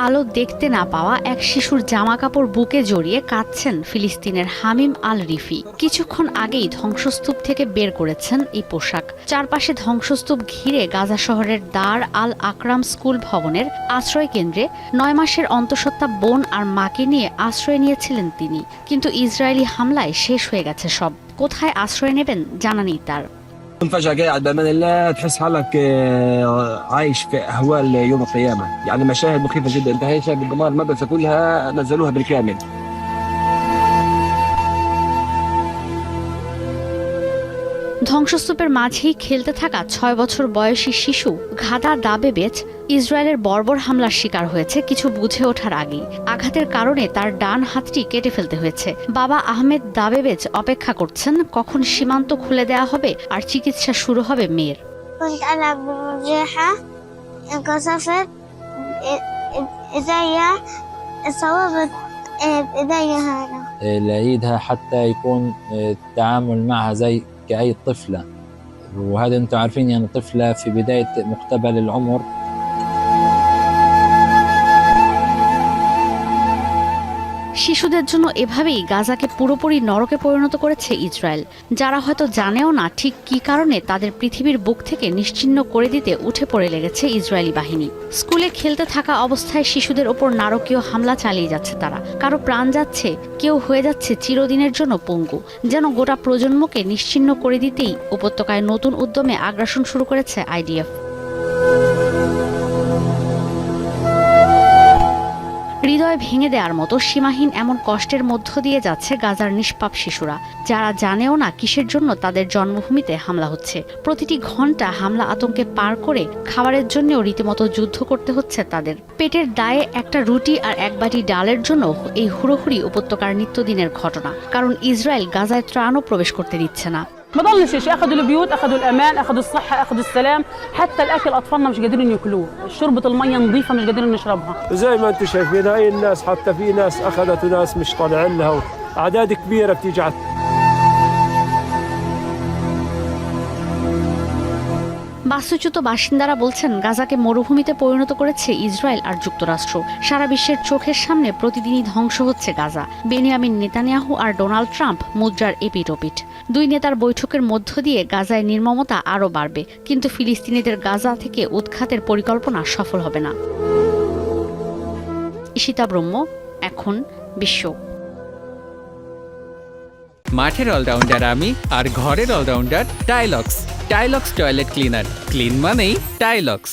আলো দেখতে না পাওয়া এক শিশুর জামাকাপড় বুকে জড়িয়ে কাঁদছেন ফিলিস্তিনের হামিম আল রিফি। কিছুক্ষণ আগেই ধ্বংসস্তূপ থেকে বের করেছেন এই পোশাক। চারপাশে ধ্বংসস্তূপ ঘিরে গাজা শহরের দার আল আকরাম স্কুল ভবনের আশ্রয় কেন্দ্রে 9 মাসের অন্তঃসত্ত্বা বোন আর মাকে নিয়ে আশ্রয় নিয়েছিলেন তিনি। কিন্তু ইসরায়েলি হামলায় শেষ হয়ে গেছে সব। কোথায় আশ্রয় নেবেন জানা নেই তার। فجأة قاعد بأمان الله تحس حالك عايش في أهوال يوم القيامة، يعني مشاهد مخيفة جدا. أنت هي شايف الدمار، المدرسة كلها نزلوها بالكامل. ধ্বংসস্তূপের মাঝেই খেলতে থাকা 6 বছর বয়সী শিশু ঘাদা দাবেবেজ ইসরায়েলের বর্বর হামলার শিকার হয়েছে কিছু বুঝে ওঠার আগেই। আঘাতের কারণে তার ডান হাতটি কেটে ফেলতে হয়েছে। বাবা আহমেদ দাবেবেজ অপেক্ষা করছেন কখন সীমান্ত খুলে দেওয়া হবে আর চিকিৎসা শুরু হবে মেয়ের। كنت ألعب بالمرجحة انكسفت إيديا صوبت بإيديا هنا. لعيدها حتى يكون التعامل معها زي كأي طفلة، وهذا انتم عارفين يعني طفلة في بداية مقتبل العمر. শিশুদের জন্য এভাবেই গাজাকে পুরোপুরি নরকে পরিণত করেছে ইসরায়েল, যারা হয়তো জানেও না ঠিক কী কারণে তাদের পৃথিবীর বুক থেকে নিশ্চিহ্ন করে দিতে উঠে পড়ে লেগেছে ইসরায়েলি বাহিনী। স্কুলে খেলতে থাকা অবস্থায় শিশুদের ওপর নারকীয় হামলা চালিয়ে যাচ্ছে তারা। কারো প্রাণ যাচ্ছে, কেউ হয়ে যাচ্ছে চিরদিনের জন্য পঙ্গু। যেন গোটা প্রজন্মকে নিশ্চিহ্ন করে দিতেই উপত্যকায় নতুন উদ্যমে আগ্রাসন শুরু করেছে আইডিএফ। হৃদয় ভেঙে দেওয়ার মতো সীমাহীন এমন কষ্টের মধ্য দিয়ে যাচ্ছে গাজার নিষ্পাপ শিশুরা, যারা জানেও না কিসের জন্য তাদের জন্মভূমিতে হামলা হচ্ছে। প্রতিটি ঘন্টা হামলা আতঙ্কে পার করে খাবারের জন্যও রীতিমতো যুদ্ধ করতে হচ্ছে তাদের। পেটের দায়ে একটা রুটি আর এক বাটি ডালের জন্য এই হুড়োহুড়ি উপত্যকার নিত্যদিনের ঘটনা, কারণ ইসরায়েল গাজায় ত্রাণও প্রবেশ করতে দিচ্ছে না। ما ضلش شيء، اخذوا البيوت، اخذوا الامان، اخذوا الصحه، اخذوا السلام، حتى الاكل اطفالنا مش قادرين ياكلوه، شربة الميه نظيفه مش قادرين نشربها. زي ما انتم شايفين هاي الناس، حتى في ناس اخذت وناس مش طالعين لها، اعداد كبيره بتيجي على বাস্তুচ্যুত বাসিন্দারা বলছেন গাজাকে মরুভূমিতে পরিণত করেছে ইসরায়েল আর যুক্তরাষ্ট্র। সারা বিশ্বের চোখের সামনে প্রতিদিনই ধ্বংস হচ্ছে গাজা। বেনিয়ামিন নেতানিয়াহু আর ডোনাল্ড ট্রাম্প মুদ্রার এপিটোপিট। দুই নেতার বৈঠকের মধ্য দিয়ে গাজায় নির্মমতা আরও বাড়বে, কিন্তু ফিলিস্তিনিদের গাজা থেকে উৎখাতের পরিকল্পনা সফল হবে না। ঈশিতা ব্রহ্ম, এখন বিশ্ব। মাঠের অলরাউন্ডার আমি, আর ঘরের all rounder Tylox. Tylox toilet cleaner, clean মানেই টাইলক্স।